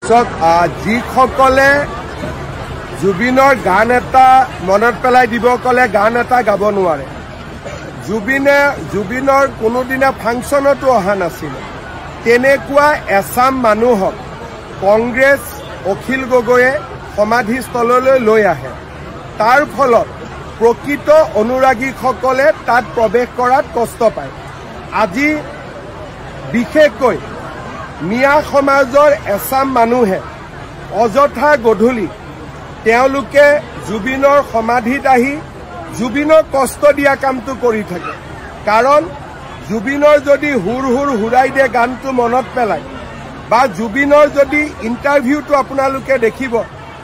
যিসকলে জুবিনৰ গান এটা মনত পেলাই দিব কলে গান এটা গাব নোৱাৰে। জুবিনৰ কোনোদিনা ফাংচনতো অহা নাছিল। তেনেকুৱা এছাম মানুহক কংগ্ৰেছ অখিল গগৈয়ে সমাধিস্থললৈ লৈ আহে। তাৰ ফলত প্ৰকৃত অনুৰাগীসকলে তাত প্ৰৱেশ কৰাত কষ্ট পায়। আজি বিশেষকৈ মিয়া সমাজৰ এছাম মানুহে অযথা গধূলি তেওঁলোকে জুবিনৰ সমাধিত আহি জুবিনক কষ্ট দিয়া কামটো কৰি থাকে। কাৰণ জুবিনৰ যদি হুৰ হুৰ হুৰাই দিয়ে গানটো মনত পেলায় বা জুবিনৰ যদি ইণ্টাৰভিউটো আপোনালোকে দেখিব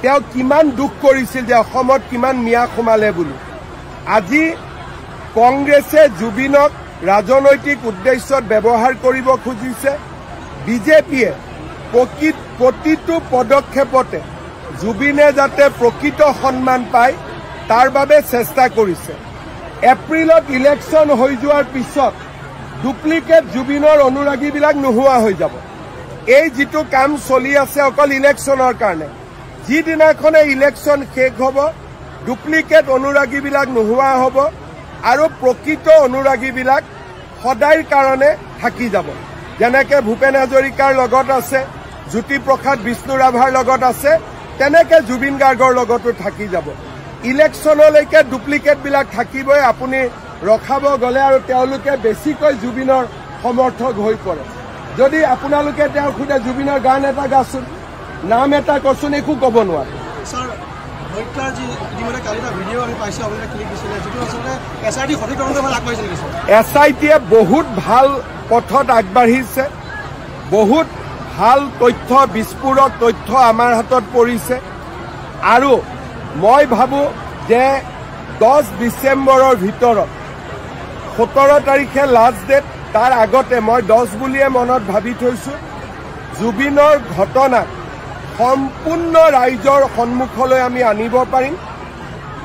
তেওঁ কিমান দুখ কৰিছিল যে অসমত কিমান মিয়া সোমালে বুলি। আজি কংগ্ৰেছে জুবিনক ৰাজনৈতিক উদ্দেশ্যত ব্যৱহাৰ কৰিব খুজিছে। বিজেপিয়ে প্ৰতিটো পদক্ষেপতে জুবিনে যাতে প্ৰকৃত সন্মান পায় তাৰ বাবে চেষ্টা কৰিছে। এপ্ৰিলত ইলেকশ্যন হৈ যোৱাৰ পিছত ডুপ্লিকেট জুবিনৰ অনুৰাগীবিলাক নোহোৱা হৈ যাব। এই যিটো কাম চলি আছে অকল ইলেকশ্যনৰ কাৰণে, যিদিনাখনে ইলেকশ্যন শেষ হ'ব ডুপ্লিকেট অনুৰাগীবিলাক নোহোৱা হ'ব আৰু প্ৰকৃত অনুৰাগীবিলাক সদায়ৰ কাৰণে থাকি যাব। যেনেকে ভূপেন হাজৰিকাৰ লগত আছে, জ্যোতিপ্ৰসাদ বিষ্ণু ৰাভাৰ লগত আছে, তেনেকে জুবিন গাৰ্গৰ লগতো থাকি যাব। ইলেকশ্যনলৈকে ডুপ্লিকেটবিলাক থাকিবই। আপুনি ৰখাব গ'লে আৰু তেওঁলোকে বেছিকৈ জুবিনৰ সমৰ্থক হৈ পৰে। যদি আপোনালোকে তেওঁ সোধে জুবিনৰ গান এটা গাচোন, নাম এটা কচোন, একো ক'ব নোৱাৰে। SITয়ে বহুত ভাল পথত আগবাঢ়িছে। বহুত ভাল তথ্য, বিস্ফোৰক তথ্য আমাৰ হাতত পৰিছে। আৰু মই ভাবোঁ যে 10 ডিচেম্বৰৰ ভিতৰত 17 তাৰিখে লাষ্ট ডেট, তাৰ আগতে মই 10 বুলিয়ে মনত ভাবি থৈছোঁ। জুবিনৰ ঘটনাক সম্পূৰ্ণ ৰাইজৰ সন্মুখলৈ আমি আনিব পাৰিম।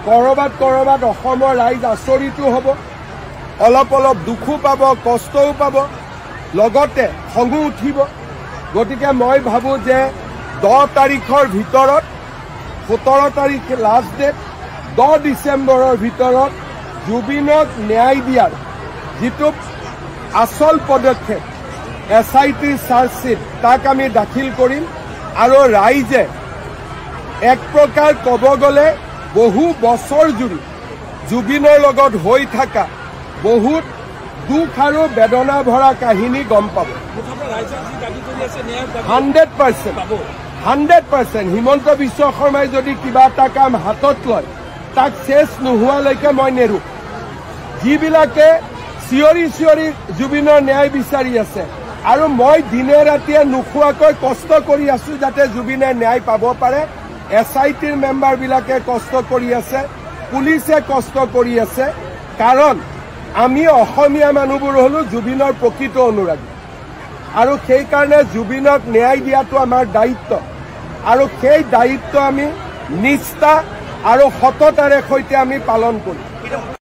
কৰবাত অসমৰ ৰাইজ আচৰিতো হ'ব, অলপ দুখো পাব, কষ্টও পাব, লগতে খঙো উঠিব। গতিকে মই ভাবোঁ যে 10 তাৰিখৰ ভিতৰত, 17 তাৰিখ লাষ্ট ডেট, 10 ডিচেম্বৰৰ ভিতৰত জুবিনক ন্যায় দিয়াৰ যিটো আচল পদক্ষেপ SIT চাৰ্জশ্বিট তাক আমি দাখিল কৰিম। আৰু ৰাইজে এক প্ৰকাৰ ক'ব গ'লে বহু বছৰ জুৰি জুবিনৰ লগত হৈ থকা বহুত দুখ আৰু বেদনা ভৰা কাহিনী গম পাব। 100%। হিমন্ত বিশ্ব শৰ্মাই যদি কিবা এটা কাম হাতত লয় তাক চেচ নোহোৱালৈকে মই নেৰোঁ। যিবিলাকে চিঞৰি জুবিনৰ ন্যায় বিচাৰি আছে আৰু মই দিনে ৰাতিয়ে নোখোৱাকৈ কষ্ট কৰি আছোঁ যাতে জুবিনে ন্যায় পাব পাৰে। SITৰ মেম্বাৰবিলাকে কষ্ট কৰি আছে, পুলিচে কষ্ট কৰি আছে। কাৰণ আমি অসমীয়া মানুহবোৰ হ'লো জুবিনৰ প্ৰকৃত অনুৰাগী আৰু সেইকাৰণে জুবিনক ন্যায় দিয়াটো আমাৰ দায়িত্ব। আৰু সেই দায়িত্ব আমি নিষ্ঠা আৰু সততাৰে সৈতে আমি পালন কৰিম।